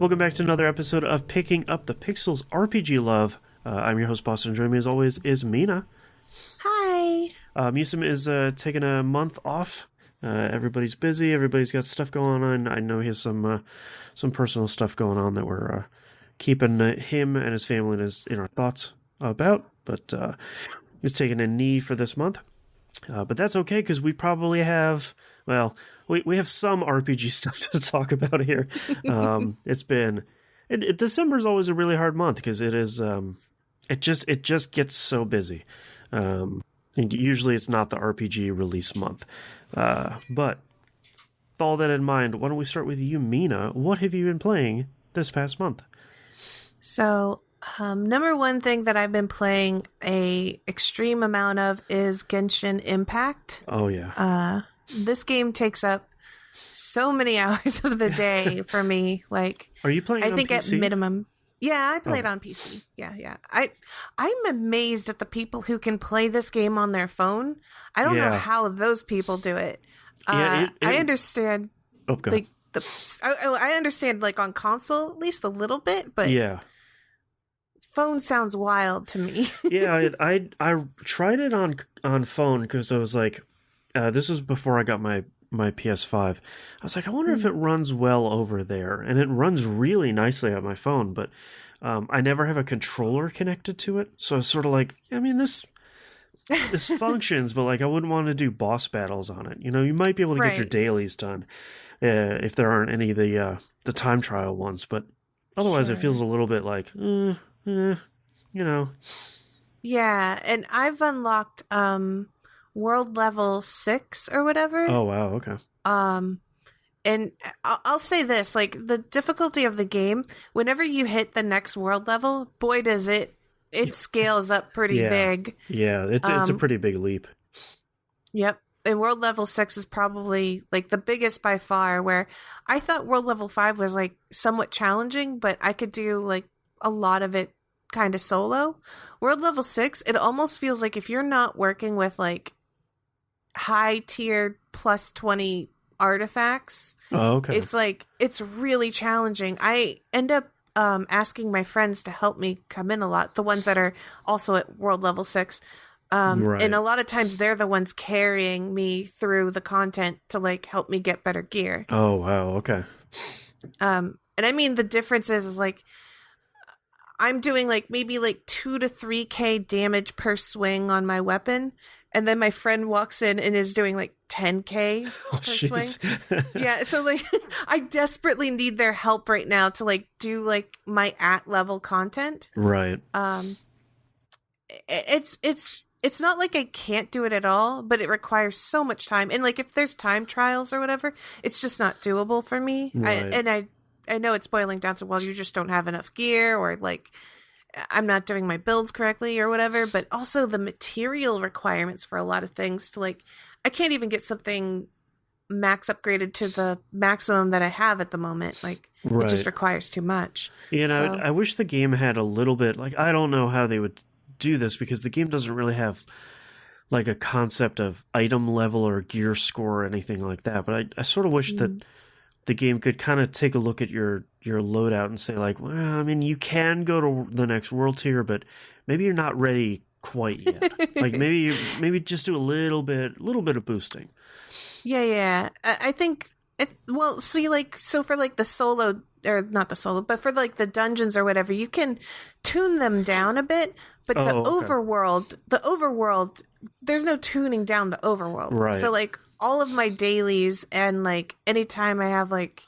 Welcome back to another episode of Picking Up the Pixels RPG Love. I'm your host, Boston. Joining me as always is Mina. Hi. Musim is taking a month off. Everybody's busy. Everybody's got stuff going on. I know he has some personal stuff going on that we're keeping him and his family in our thoughts about. But he's taking a knee for this month. But that's okay because we probably have, we have some RPG stuff to talk about here. December's always a really hard month because it is, it just gets so busy. And usually it's not the RPG release month. But with all that in mind, why don't we start with you, Mina? What have you been playing this past month? So, number one thing that I've been playing a extreme amount of is Genshin Impact. Oh, yeah. This game takes up so many hours of the day for me. Like, are you playing I on think PC? At minimum. Yeah, I played on PC. Yeah. I'm amazed at the people who can play this game on their phone. I don't know how those people do it. I understand. Oh, go ahead. I understand like on console at least a little bit, but yeah. Phone sounds wild to me. Yeah, I tried it on phone because I was like, this was before I got my PS5. I was like, I wonder if it runs well over there, and it runs really nicely on my phone. But I never have a controller connected to it, so I was sort of like, I mean, this functions, but like I wouldn't want to do boss battles on it. You know, you might be able to get your dailies done if there aren't any of the time trial ones, but otherwise, it feels a little bit like. You know. Yeah, and I've unlocked world level 6 or whatever. Oh wow, okay. And I'll say this, like the difficulty of the game, whenever you hit the next world level, boy does it scales up pretty big. Yeah, it's a pretty big leap. Yep. And world level 6 is probably like the biggest by far, where I thought world level 5 was like somewhat challenging, but I could do like a lot of it kind of solo. World level 6, it almost feels like if you're not working with like high tiered plus 20 artifacts, it's like it's really challenging. I end up asking my friends to help me come in a lot, the ones that are also at world level 6. And a lot of times they're the ones carrying me through the content to like help me get better gear. Oh wow, okay. And I mean the difference is like I'm doing like maybe like 2 to 3k damage per swing on my weapon, and then my friend walks in and is doing like 10k per swing. Yeah, so like I desperately need their help right now to like do like my at level content. Right. It's not like I can't do it at all, but it requires so much time. And like if there's time trials or whatever, it's just not doable for me. Right. I know it's boiling down to, well, you just don't have enough gear, or like I'm not doing my builds correctly or whatever, but also the material requirements for a lot of things to like, I can't even get something max upgraded to the maximum that I have at the moment. Like it just requires too much. You know, I wish the game had a little bit, like, I don't know how they would do this because the game doesn't really have like a concept of item level or gear score or anything like that. But I sort of wish that the game could kind of take a look at your loadout and say like, well, I mean, you can go to the next world tier, but maybe you're not ready quite yet. Like maybe just do a little bit of boosting. Yeah. I think see, like, so for like the solo, or not the solo, but for like the dungeons or whatever, you can tune them down a bit, but the overworld, there's no tuning down the overworld. Right. So like all of my dailies and like anytime I have like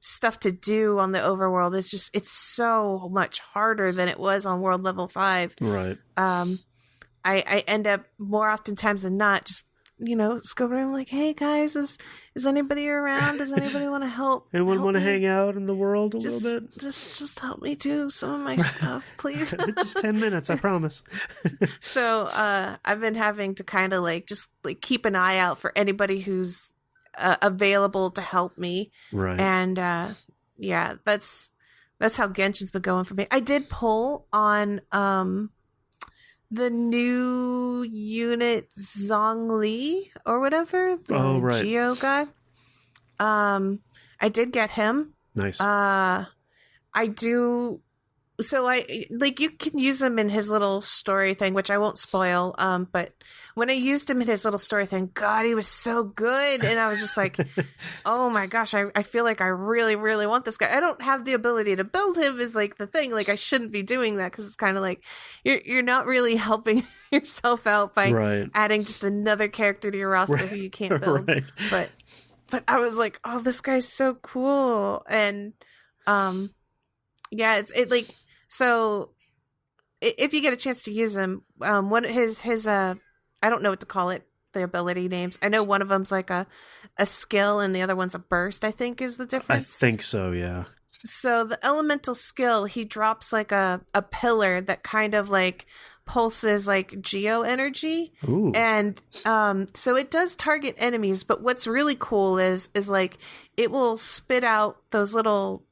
stuff to do on the overworld, it's so much harder than it was on world level 5. Right. I end up more oftentimes than not just, you know, just go around like, hey guys, is anybody around? Does anybody want to help? Anyone want to hang out in the world a little bit? Just help me do some of my stuff, please. Just 10 minutes, I promise. So I've been having to kind of like just like keep an eye out for anybody who's available to help me. Right. And yeah, that's how Genshin's been going for me. I did pull on the new unit Zhongli or whatever, the Geo guy. I did get him. Nice. I do. So you can use him in his little story thing, which I won't spoil. But when I used him in his little story thing, God, he was so good. And I was just like, oh my gosh, I feel like I really, really want this guy. I don't have the ability to build him is like the thing. Like I shouldn't be doing that because it's kind of like you're not really helping yourself out by adding just another character to your roster who you can't build. Right. But I was like, oh, this guy's so cool. And yeah, it like. So, if you get a chance to use him, one his I don't know what to call it, the ability names. I know one of them's like a skill and the other one's a burst, I think is the difference. I think so, yeah. So, the elemental skill, he drops like a pillar that kind of like pulses like geo energy. Ooh. And so it does target enemies, but what's really cool is like it will spit out those little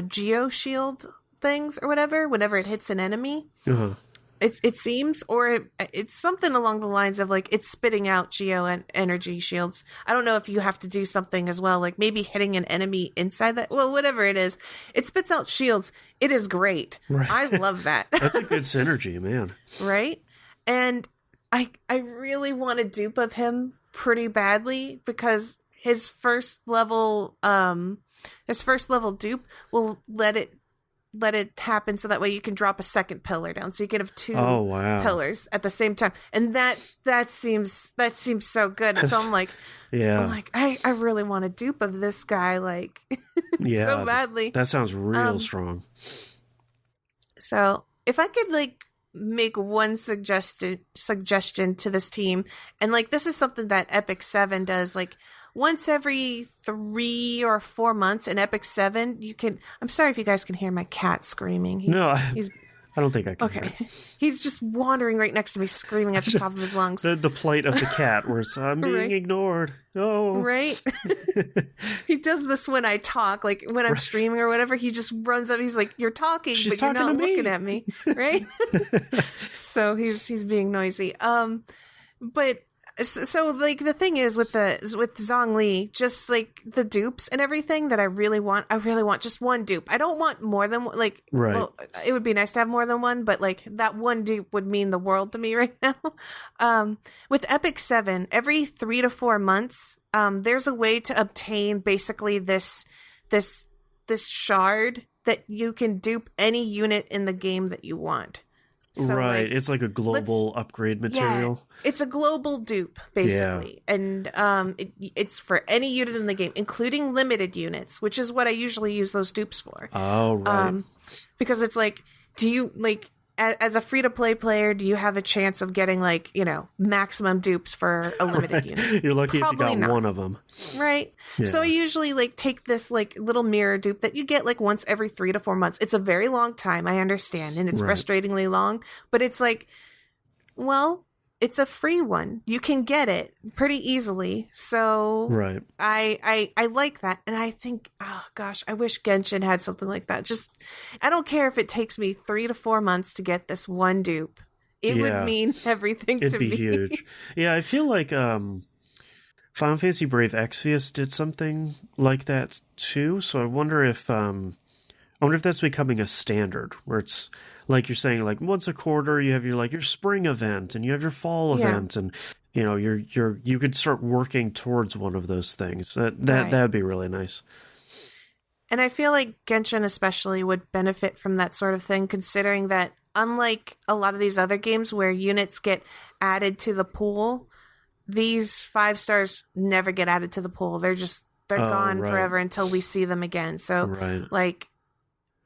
geo shield things or whatever whenever it hits an enemy. It seems, or it's something along the lines of like it's spitting out geo energy shields. I don't know if you have to do something as well, like maybe hitting an enemy inside that. Well, whatever it is, it spits out shields. It is great. Right. I love that. That's a good synergy, man. Right? And I really want a dupe of him pretty badly because his first level dupe will let it happen so that way you can drop a second pillar down, so you can have two pillars at the same time, and that seems so good. So I'm like, I really want a dupe of this guy, like, so badly. That sounds real strong. So if I could like make one suggestion to this team, and like this is something that Epic 7 does, like once every 3 or 4 months in Epic 7, you can... I'm sorry if you guys can hear my cat screaming. I don't think I can. Okay. He's just wandering right next to me, screaming at the top of his lungs. The plight of the cat, where I'm being ignored. Oh. Right? He does this when I talk, like when I'm streaming or whatever. He just runs up. He's like, "You're talking, but you're not looking at me." Right? So he's being noisy. But... So, like, the thing is with Zhongli, just, like, the dupes and everything that I really want just one dupe. I don't want more than one, like, well, it would be nice to have more than one, but, like, that one dupe would mean the world to me right now. With Epic 7, every 3 to 4 months, there's a way to obtain basically this shard that you can dupe any unit in the game that you want. So, right, it's like a global upgrade material. Yeah, it's a global dupe, basically. Yeah. And it's for any unit in the game, including limited units, which is what I usually use those dupes for. Oh, right. Because it's like, do you, like, as a free-to-play player, do you have a chance of getting, like, you know, maximum dupes for a limited unit? You're lucky Probably if you got not. one of them. Right? Yeah. So I usually, like, take this, like, little mirror dupe that you get, like, once every 3 to 4 months. It's a very long time, I understand, and it's frustratingly long, but it's like, well, it's a free one. You can get it pretty easily. So I like that. And I think, oh gosh, I wish Genshin had something like that. Just, I don't care if it takes me 3 to 4 months to get this one dupe. It would mean everything to me. It'd be huge. Yeah, I feel like Final Fantasy Brave Exvius did something like that too. So I wonder if that's becoming a standard where it's, like you're saying, like once a quarter you have your spring event and you have your fall event, and you know you could start working towards one of those things. That'd be really nice. And I feel like Genshin especially would benefit from that sort of thing, considering that unlike a lot of these other games where units get added to the pool, these 5 stars never get added to the pool. They're gone forever until we see them again. So like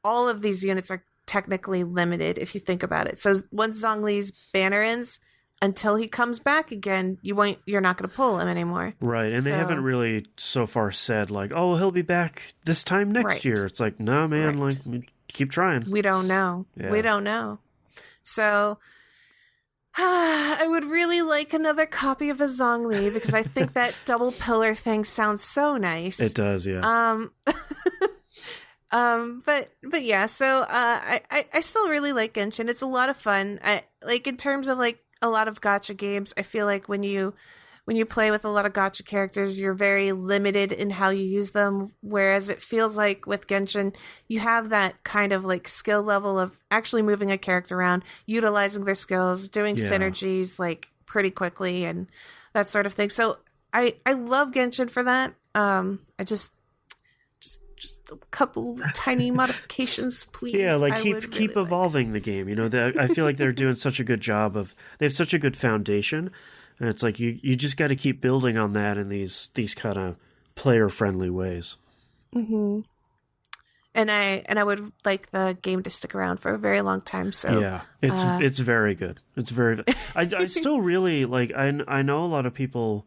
all of these units are technically limited if you think about it. So once Zhongli's banner ends, until he comes back again, you're not going to pull him anymore. Right. And they haven't really so far said like, oh, he'll be back this time next year. It's like, no, man, like keep trying. We don't know. Yeah. We don't know. So I would really like another copy of a Zhongli because I think that double pillar thing sounds so nice. It does, yeah. But yeah, so I still really like Genshin. It's a lot of fun. I like in terms of like a lot of gacha games, I feel like when you when you play with a lot of gacha characters, you're very limited in how you use them. Whereas it feels like with Genshin, you have that kind of like skill level of actually moving a character around, utilizing their skills, doing synergies like pretty quickly and that sort of thing. So I love Genshin for that. I just a couple tiny modifications, please. Yeah, like I would keep really evolving the game. You know, I feel like they're doing such a good job of. They have such a good foundation, and it's like you just got to keep building on that in these kind of player friendly ways. Mm-hmm. And I would like the game to stick around for a very long time. So yeah, it's very good. It's very. I still really like. I know a lot of people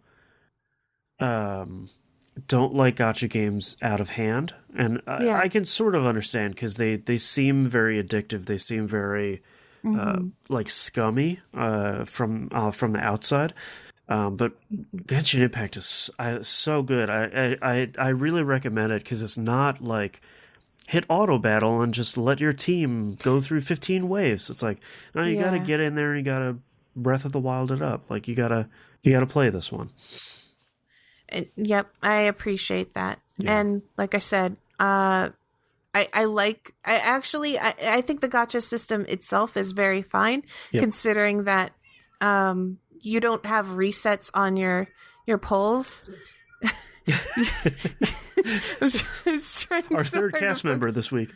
don't like gacha games out of hand, and I can sort of understand because they seem very addictive. They seem very like scummy from the outside. But Genshin Impact is so good. I really recommend it because it's not like hit auto battle and just let your team go through 15 waves. It's like, no, you gotta get in there and you gotta Breath of the Wild it up. Like you gotta play this one. Yep, I appreciate that. Yeah. And like I said, I think the gacha system itself is very fine, considering that you don't have resets on your polls. I'm Our third cast member this week.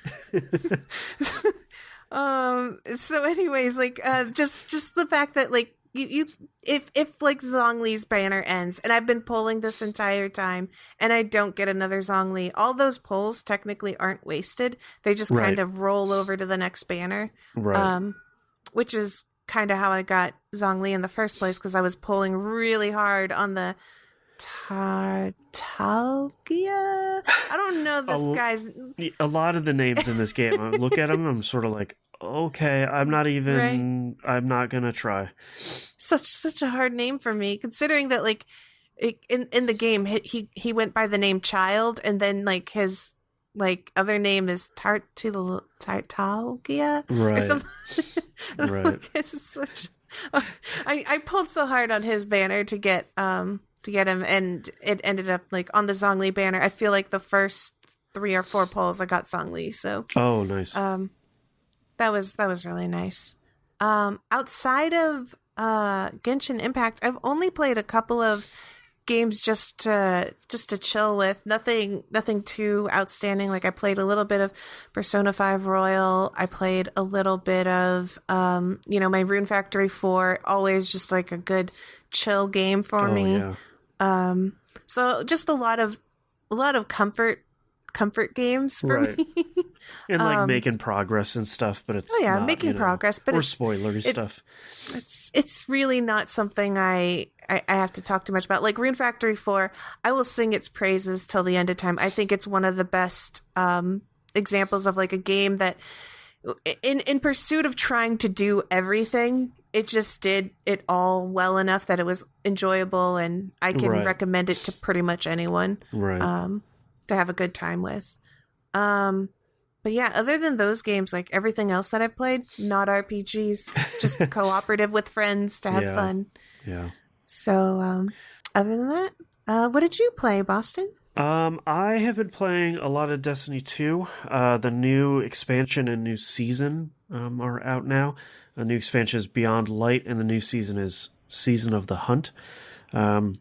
So anyways, like just the fact that like you if like Zhongli's banner ends and I've been polling this entire time and I don't get another Zhongli, all those polls technically aren't wasted. They just kind of roll over to the next banner. Right. Which is kind of how I got Zhongli in the first place, because I was polling really hard on the Tartalgia? I don't know this guy's... A lot of the names in this game, I look at them, I'm sort of like, okay, I'm not gonna try. Such a hard name for me, considering that like in the game he went by the name Child, and then like his like other name is Tartalgia or something. Right. It's such. I pulled so hard on his banner to get him, and it ended up like on the Zhongli banner. I feel like the first 3 or 4 polls I got Zhongli. So nice. That was really nice. Outside of Genshin Impact, I've only played a couple of games just to chill with. Nothing too outstanding. Like I played a little bit of Persona 5 Royal. I played a little bit of my Rune Factory 4. Always just like a good chill game for me. Yeah. So just a lot of comfort games for me. And like making progress and stuff, but it's making progress, but or spoilery stuff. It's really not something I have to talk too much about. Like Rune Factory 4, I will sing its praises till the end of time. I think it's one of the best examples of like a game that in pursuit of trying to do everything, it just did it all well enough that it was enjoyable, and I can recommend it to pretty much anyone to have a good time with. But yeah, other than those games, like everything else that I've played, not RPGs, just cooperative with friends to have fun. Yeah. So, other than that, what did you play, Boston? I have been playing a lot of Destiny 2. The new expansion and new season are out now. The new expansion is Beyond Light, and the new season is Season of the Hunt. Don't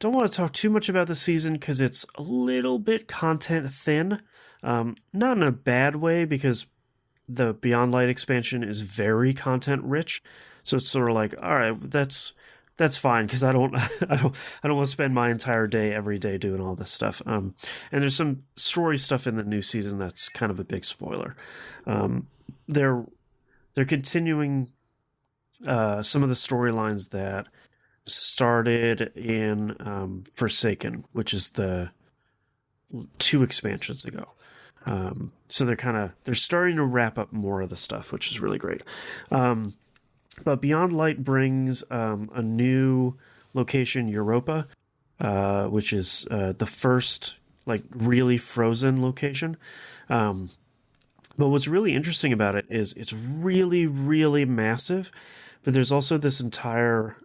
want to talk too much about the season because it's a little bit content thin. Not in a bad way, because the Beyond Light expansion is very content rich. So it's sort of like, all right, that's fine, because I don't want to spend my entire day every day doing all this stuff. And there's some story stuff in the new season that's kind of a big spoiler. They're continuing some of the storylines that started in Forsaken, which is the 2 expansions ago. So they're starting to wrap up more of the stuff, which is really great. But Beyond Light brings a new location, Europa, which is the first like really frozen location. But what's really interesting about it is it's really, really massive. But there's also this entire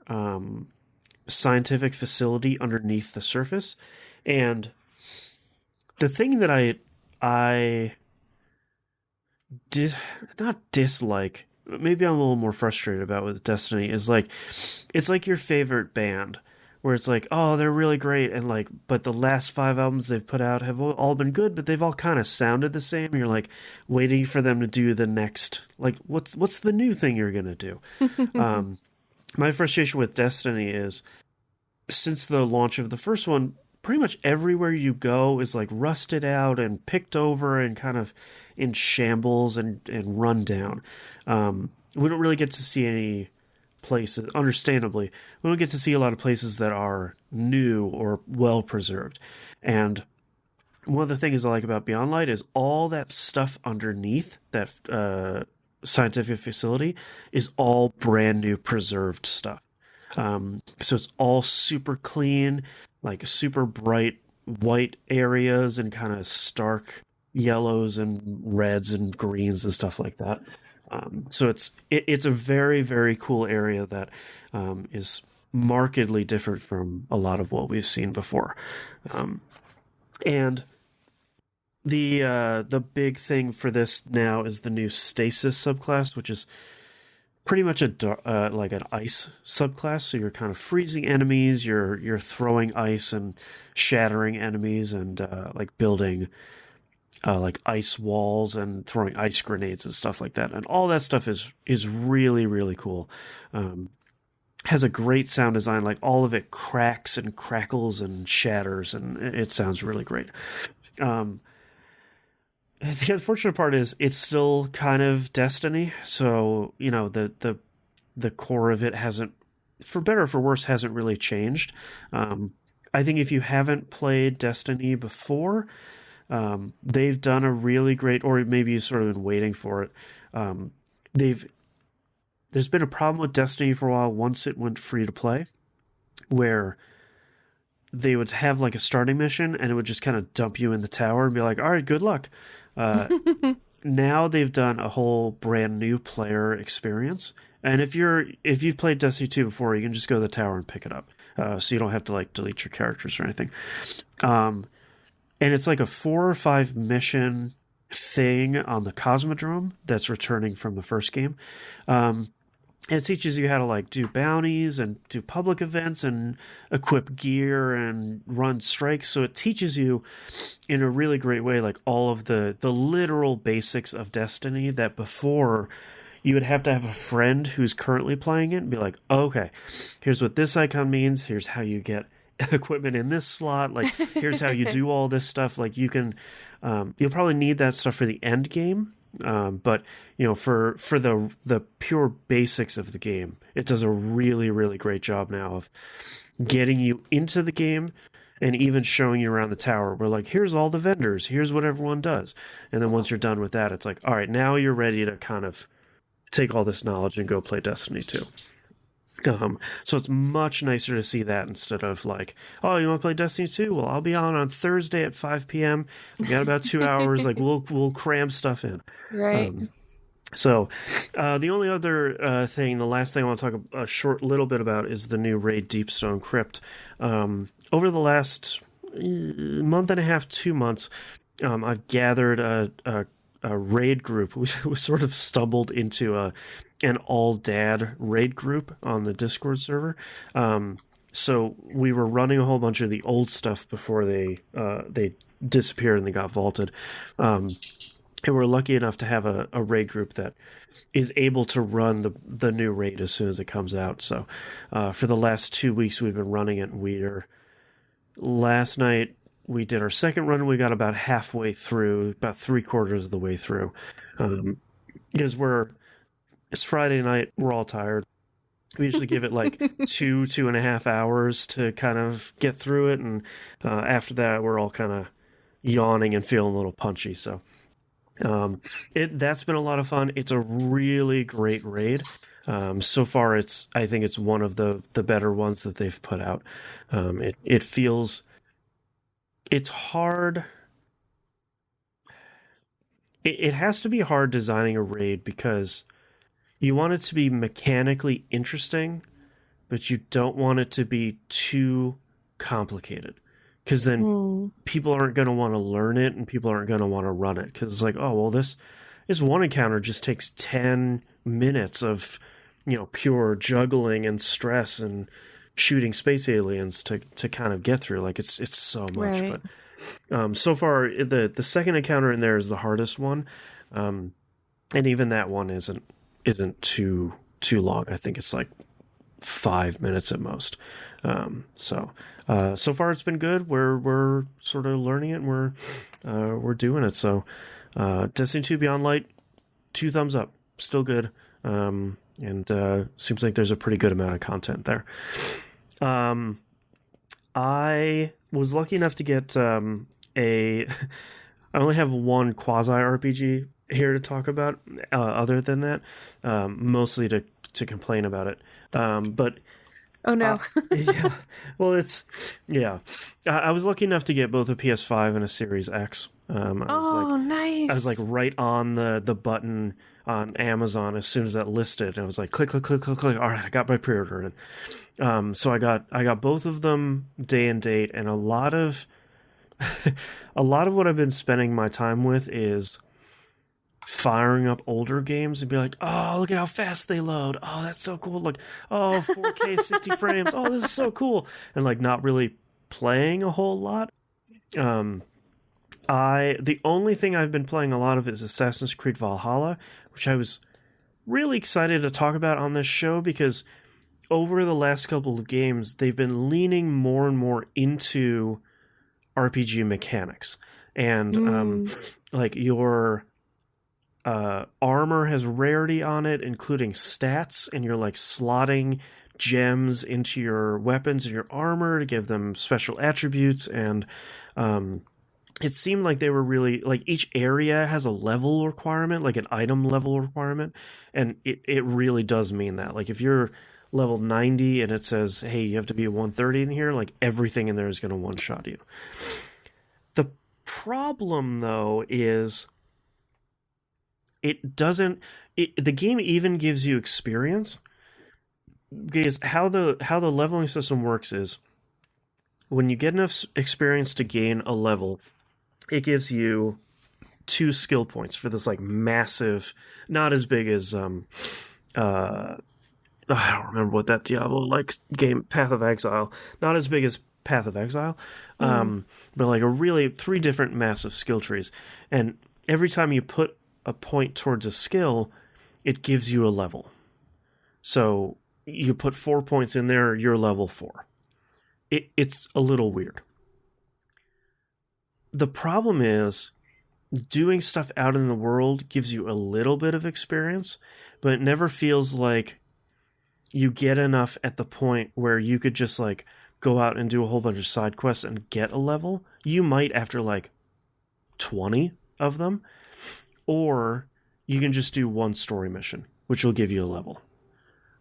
scientific facility underneath the surface. And the thing that I dis, not dislike, maybe I'm a little more frustrated about with Destiny is like it's like your favorite band where it's like, oh, they're really great, and like, but the last five albums they've put out have all been good, but they've all kind of sounded the same. And you're like waiting for them to do the next, like, what's the new thing you're gonna do? Um, my frustration with Destiny is since the launch of the first one, pretty much everywhere you go is like rusted out and picked over and kind of in shambles and run down. We don't really get to see any places, understandably, we don't get to see a lot of places that are new or well preserved. And one of the things I like about Beyond Light is all that stuff underneath that scientific facility is all brand new preserved stuff. So it's all super clean, like super bright white areas and kind of stark yellows and reds and greens and stuff like that. So it's a very very cool area that is markedly different from a lot of what we've seen before, and the big thing for this now is the new stasis subclass, which is pretty much like an ice subclass. So you're kind of freezing enemies, you're throwing ice and shattering enemies, and like building like ice walls and throwing ice grenades and stuff like that. And all that stuff is really really cool. Has a great sound design. Like all of it cracks and crackles and shatters, and it sounds really great. Um, the unfortunate part is it's still kind of Destiny, so you know the core of it hasn't, for better or for worse, hasn't really changed. I think if you haven't played Destiny before, they've done a really great, or maybe you've sort of been waiting for it. They've There's been a problem with Destiny for a while once it went free to play, where they would have like a starting mission and it would just kind of dump you in the tower and be like, all right, good luck. Uh, Now they've done a whole brand new player experience. And if you've played Destiny 2 before, you can just go to the tower and pick it up. So you don't have to like delete your characters or anything. Um, and it's like a 4 or 5 mission thing on the Cosmodrome that's returning from the first game. And it teaches you how to like do bounties and do public events and equip gear and run strikes. So it teaches you in a really great way like all of the literal basics of Destiny that before you would have to have a friend who's currently playing it and be like, oh, okay, here's what this icon means, here's how you get equipment in this slot, like here's how you do all this stuff. Like you can you'll probably need that stuff for the end game, but you know, for the pure basics of the game, it does a really really great job now of getting you into the game and even showing you around the tower. We're like, here's all the vendors, here's what everyone does, and then once you're done with that, it's like, all right, now you're ready to kind of take all this knowledge and go play Destiny 2. So it's much nicer to see that instead of like, oh, you want to play Destiny 2? Well, I'll be on Thursday at 5 p.m. We got about 2 hours. Like we'll cram stuff in. Right. So the only other thing, the last thing I want to talk a short little bit about is the new raid Deepstone Crypt. Over the last month and a half, 2 months, I've gathered a raid group. We sort of stumbled into an all dad raid group on the Discord server. So we were running a whole bunch of the old stuff before they disappeared and they got vaulted. And we're lucky enough to have a raid group that is able to run the new raid as soon as it comes out. So for the last 2 weeks we've been running it, and last night we did our second run. We got about halfway through, about 3/4 of the way through, because it's Friday night. We're all tired. We usually give it like 2.5 hours to kind of get through it, and after that, we're all kind of yawning and feeling a little punchy. So that's been a lot of fun. It's a really great raid. So far, I think it's one of the better ones that they've put out. It feels. It's hard. It has to be hard designing a raid because you want it to be mechanically interesting, but you don't want it to be too complicated, because then people aren't going to want to learn it and people aren't going to want to run it, because it's like, oh, well, this one encounter just takes 10 minutes of, pure juggling and stress and shooting space aliens to kind of get through. Like, it's so much. Right. But so far, the second encounter in there is the hardest one, and even that one isn't too long. I think it's like 5 minutes at most. So far it's been good. We're sort of learning it, and we're doing it. So Destiny 2 Beyond Light, 2 thumbs up. Still good. And seems like there's a pretty good amount of content there. I was lucky enough to get I only have one quasi RPG here to talk about. Other than that, mostly to complain about it. But oh no. yeah, well, I was lucky enough to get both a PS5 and a Series X. Nice. I was like right on the button on Amazon as soon as that listed, and I was like, click. All right, I got my pre-order in. So I got both of them day and date, and a lot of what I've been spending my time with is firing up older games and be like, oh, look at how fast they load. Oh, that's so cool. Like, oh, 4K 60 frames. Oh, this is so cool. And like not really playing a whole lot. The only thing I've been playing a lot of is Assassin's Creed Valhalla, which I was really excited to talk about on this show, because over the last couple of games, they've been leaning more and more into RPG mechanics. And like your armor has rarity on it, including stats, and you're like slotting gems into your weapons and your armor to give them special attributes. And it seemed like they were really, like, each area has a level requirement, like an item level requirement, and it really does mean that. Like, if you're level 90 and it says, hey, you have to be a 130 in here, like, everything in there is going to one-shot you. The problem, though, is the game even gives you experience, because how the leveling system works is, when you get enough experience to gain a level, it gives you 2 skill points for this like massive, not as big as I don't remember what that Diablo like game, Path of Exile, not as big as Path of Exile, but like a really 3 different massive skill trees, and every time you put a point towards a skill, it gives you a level. So you put 4 points in there, you're level 4. It's a little weird. The problem is, doing stuff out in the world gives you a little bit of experience, but it never feels like you get enough at the point where you could just like go out and do a whole bunch of side quests and get a level. You might after like 20 of them, or you can just do one story mission, which will give you a level.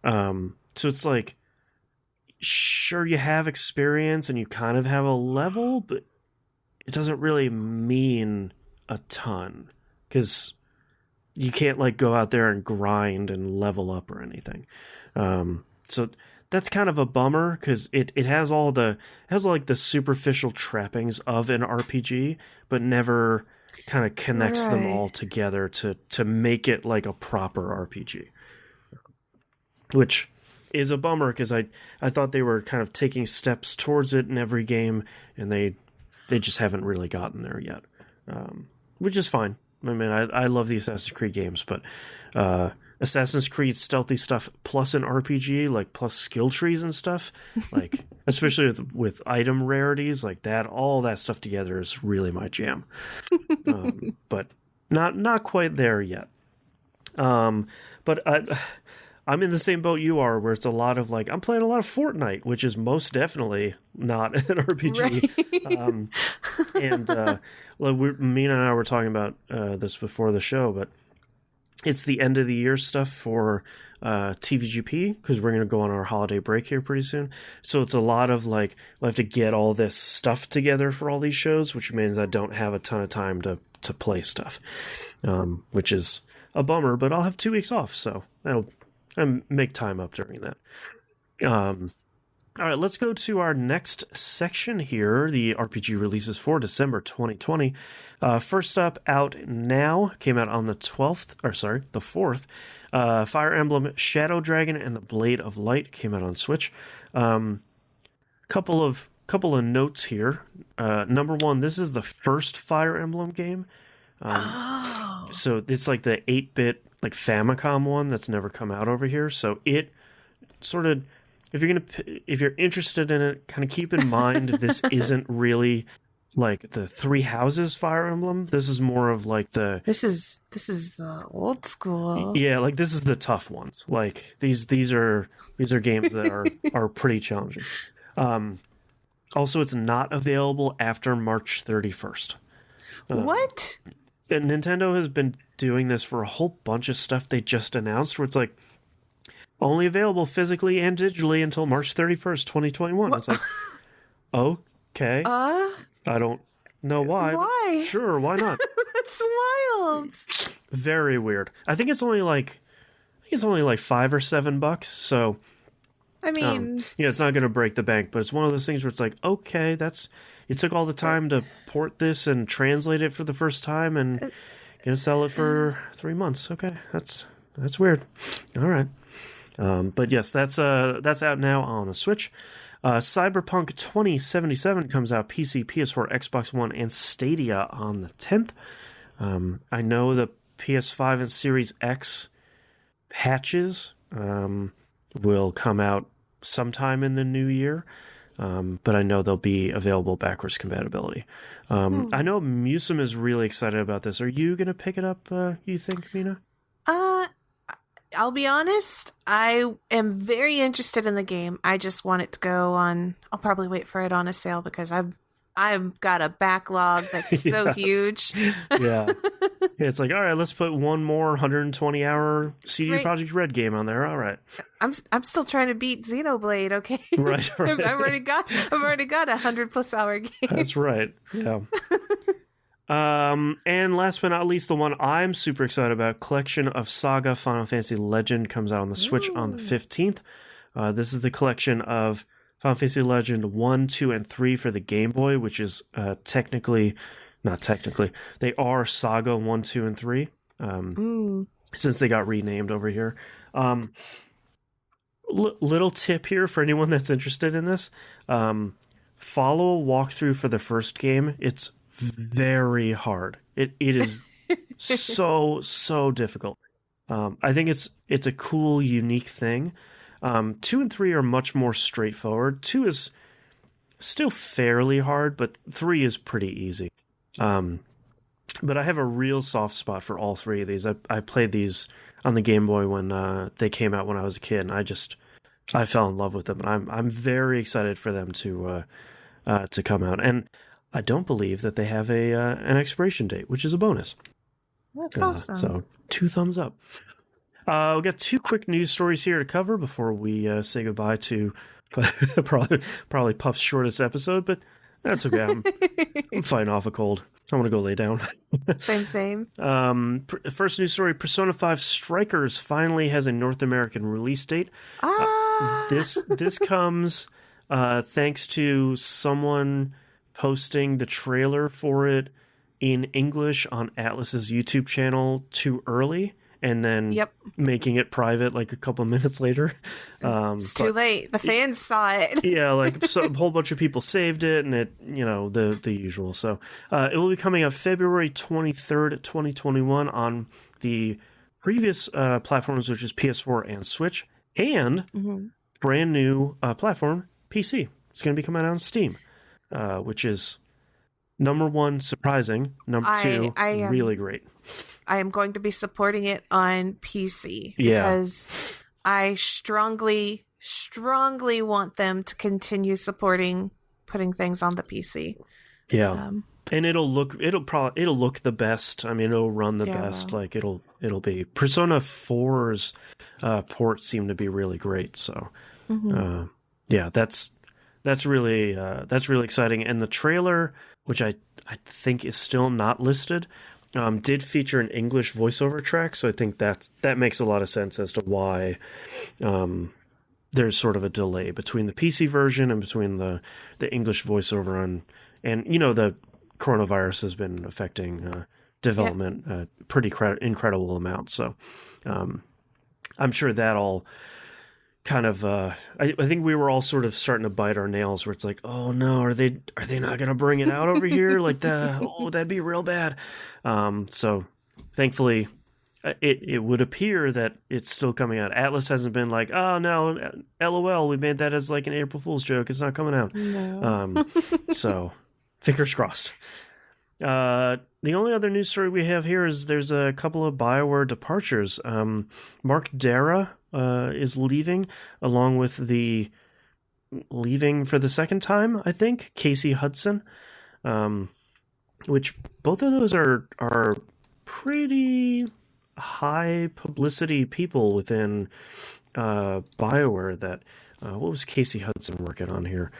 So it's like, sure, you have experience and you kind of have a level, but it doesn't really mean a ton, because you can't like go out there and grind and level up or anything. So that's kind of a bummer, because it has like the superficial trappings of an RPG, but never kind of connects them all together to make it like a proper RPG, which is a bummer, because I thought they were kind of taking steps towards it in every game, and they just haven't really gotten there yet, which is fine. I mean, I love the Assassin's Creed games, but Assassin's Creed stealthy stuff plus an RPG, like plus skill trees and stuff, like especially with item rarities like that, all that stuff together is really my jam. But not quite there yet. But I'm in the same boat you are, where it's a lot of like, I'm playing a lot of Fortnite, which is most definitely not an RPG. Right. And Mina and I were talking about this before the show, but it's the end of the year stuff for TVGP, because we're going to go on our holiday break here pretty soon. So it's a lot of like, we'll have to get all this stuff together for all these shows, which means I don't have a ton of time to play stuff, which is a bummer, but I'll have 2 weeks off, so that'll make time up during that. Um, all right, let's go to our next section here, the RPG releases for December 2020. First up, out now, came out on the 4th. Fire Emblem Shadow Dragon and the Blade of Light came out on Switch. Couple of notes here. Number one, this is the first Fire Emblem game. So it's like the 8-bit like Famicom one that's never come out over here. So it sort of, if you're interested in it, kind of keep in mind this isn't really like the Three Houses Fire Emblem. This is more of like This is the old school. Yeah, like this is the tough ones. Like these are games that are pretty challenging. Also, it's not available after March 31st. What? And Nintendo has been doing this for a whole bunch of stuff they just announced, where it's like only available physically and digitally until March 31st, 2021. What? It's like, okay. I don't know why. Why? Sure, why not? That's wild. Very weird. I think it's only like $5 or $7. So I mean, it's not going to break the bank, but it's one of those things where it's like, okay, it took all the time to port this and translate it for the first time, and gonna sell it for 3 months. Okay, that's weird. All right, but yes, that's out now on the Switch. Cyberpunk 2077 comes out PC, PS4, Xbox One, and Stadia on the 10th. I know the PS5 and Series X patches will come out sometime in the new year, but I know they'll be available backwards compatibility. I know Musum is really excited about this. Are you going to pick it up, you think, Mina? I'll be honest, I am very interested in the game. I just want it to go on. I'll probably wait for it on a sale because I've got a backlog that's so huge. Yeah. It's like, all right, let's put one more 120-hour CD Right. Projekt Red game on there. All right. I'm still trying to beat Xenoblade, okay? Right. I've already got a 100+ hour game. That's right. Yeah. And last but not least, the one I'm super excited about, Collection of Saga Final Fantasy Legend, comes out on the Switch on the 15th. This is the collection of Final Fantasy Legend 1, 2, and 3 for the Game Boy, which is not technically, they are Saga 1, 2, and 3, since they got renamed over here. Little tip here for anyone that's interested in this. Follow a walkthrough for the first game. It's very hard. It is so difficult. I think it's a cool, unique thing. 2 and 3 are much more straightforward. 2 is still fairly hard, but 3 is pretty easy. But I have a real soft spot for all 3 of these. I played these on the Game Boy when they came out when I was a kid, and I fell in love with them. And I'm very excited for them to come out. And I don't believe that they have an expiration date, which is a bonus. That's awesome. So 2 thumbs up. We've got 2 quick news stories here to cover before we say goodbye to probably Puff's shortest episode, but that's okay. I'm fighting off a cold. I want to go lay down. Same. First news story, Persona 5 Strikers finally has a North American release date. This comes thanks to someone posting the trailer for it in English on Atlas's YouTube channel too early, and then making it private like a couple minutes later. It's too late. The fans saw it. Yeah, like a whole bunch of people saved it, and it, the usual. So it will be coming out February 23rd, 2021 on the previous platforms, which is PS4 and Switch, and brand new platform, PC. It's going to be coming out on Steam, which is number 1, surprising. Number 2, really great. I am going to be supporting it on PC because I strongly want them to continue supporting putting things on the PC. Yeah. And it'll look the best. I mean, it'll run the best. Well. Like it'll be. Persona 4's ports seem to be really great. So that's really exciting. And the trailer, which I think is still not listed, did feature an English voiceover track, so I think that makes a lot of sense as to why there's sort of a delay between the PC version and between the English voiceover and the coronavirus has been affecting development pretty incredible amount. So I'm sure that all kind of I think we were all sort of starting to bite our nails where it's like, oh no, are they not going to bring it out over here like that? Oh, that'd be real bad. So thankfully it would appear that it's still coming out. Atlas hasn't been like, oh no, LOL, we made that as like an April Fool's joke, it's not coming out. No. So fingers crossed. The only other news story we have here is there's a couple of BioWare departures. Mark Dara is leaving, along with leaving for the second time, I think, Casey Hudson, which both of those are pretty high publicity people within BioWare. That what was Casey Hudson working on here?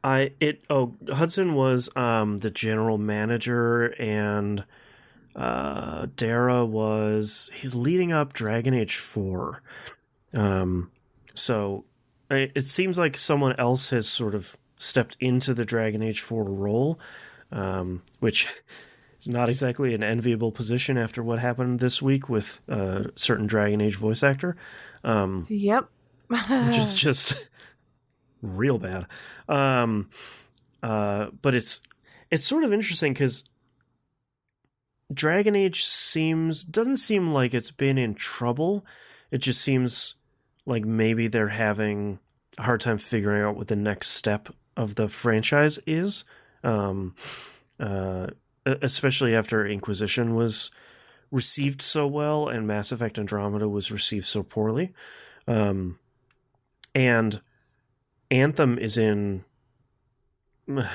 Hudson was the general manager, and Dara he's leading up Dragon Age 4. So it seems like someone else has sort of stepped into the Dragon Age 4 role, which is not exactly an enviable position after what happened this week with a certain Dragon Age voice actor. Yep. Which is just real bad. But it's sort of interesting because Dragon Age doesn't seem like it's been in trouble. It just seems like maybe they're having a hard time figuring out what the next step of the franchise is. Especially after Inquisition was received so well and Mass Effect Andromeda was received so poorly. And Anthem is in a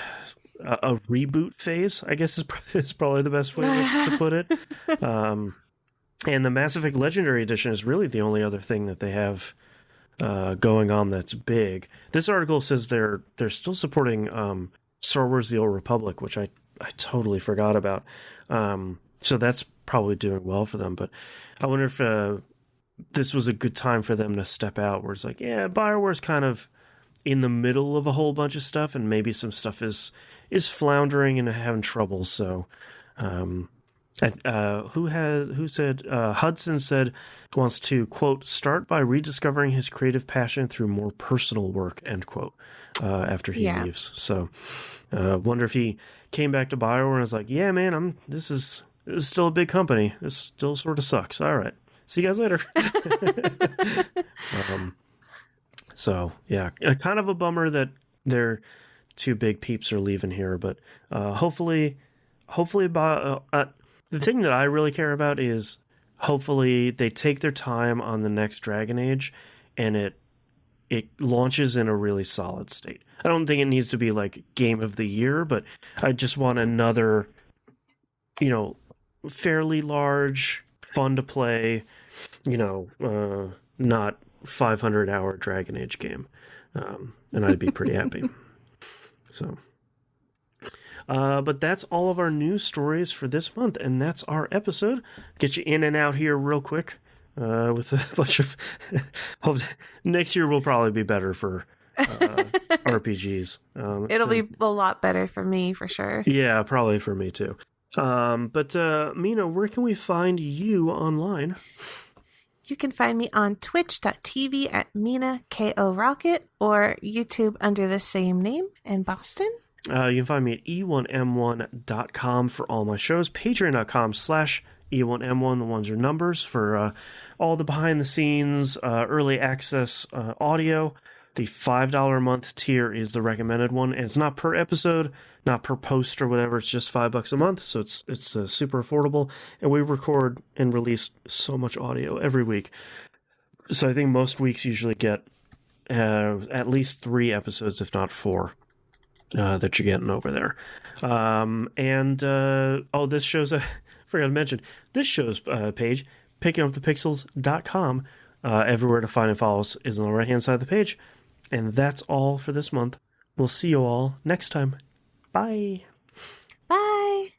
reboot phase, I guess is probably the best way to put it. And the Mass Effect Legendary Edition is really the only other thing that they have going on that's big. This article says they're still supporting Star Wars: The Old Republic, which I totally forgot about. So that's probably doing well for them. But I wonder if this was a good time for them to step out, where it's like, yeah, BioWare's kind of in the middle of a whole bunch of stuff, and maybe some stuff is floundering and having trouble. So, Hudson said wants to, quote, start by rediscovering his creative passion through more personal work, end quote, after he leaves. So, wonder if he came back to BioWare and was like, yeah, man, this is still a big company. This still sort of sucks. All right. See you guys later. So yeah, kind of a bummer that their two big peeps are leaving here, but hopefully, the thing that I really care about is hopefully they take their time on the next Dragon Age, and it launches in a really solid state. I don't think it needs to be like Game of the Year, but I just want another, fairly large, fun to play, not 500-hour Dragon Age game, and I'd be pretty happy. So, but that's all of our news stories for this month, and that's our episode. Get you in and out here real quick with a bunch of. Next year will probably be better for RPGs. It'll be a lot better for me, for sure. Yeah, probably for me too. But Mina, where can we find you online? You can find me on twitch.tv at Mina KO Rocket, or YouTube under the same name in Boston. You can find me at e1m1.com for all my shows, patreon.com/e1m1, the ones are numbers, for all the behind the scenes, early access audio. The $5 a month tier is the recommended one, and it's not per episode, not per post or whatever. It's just $5 a month, so it's super affordable. And we record and release so much audio every week. So I think most weeks usually get at least 3 episodes, if not 4, that you're getting over there. This show's I forgot to mention this show's page, pickingupthepixels.com. Everywhere to find and follow us is on the right hand side of the page. And that's all for this month. We'll see you all next time. Bye. Bye.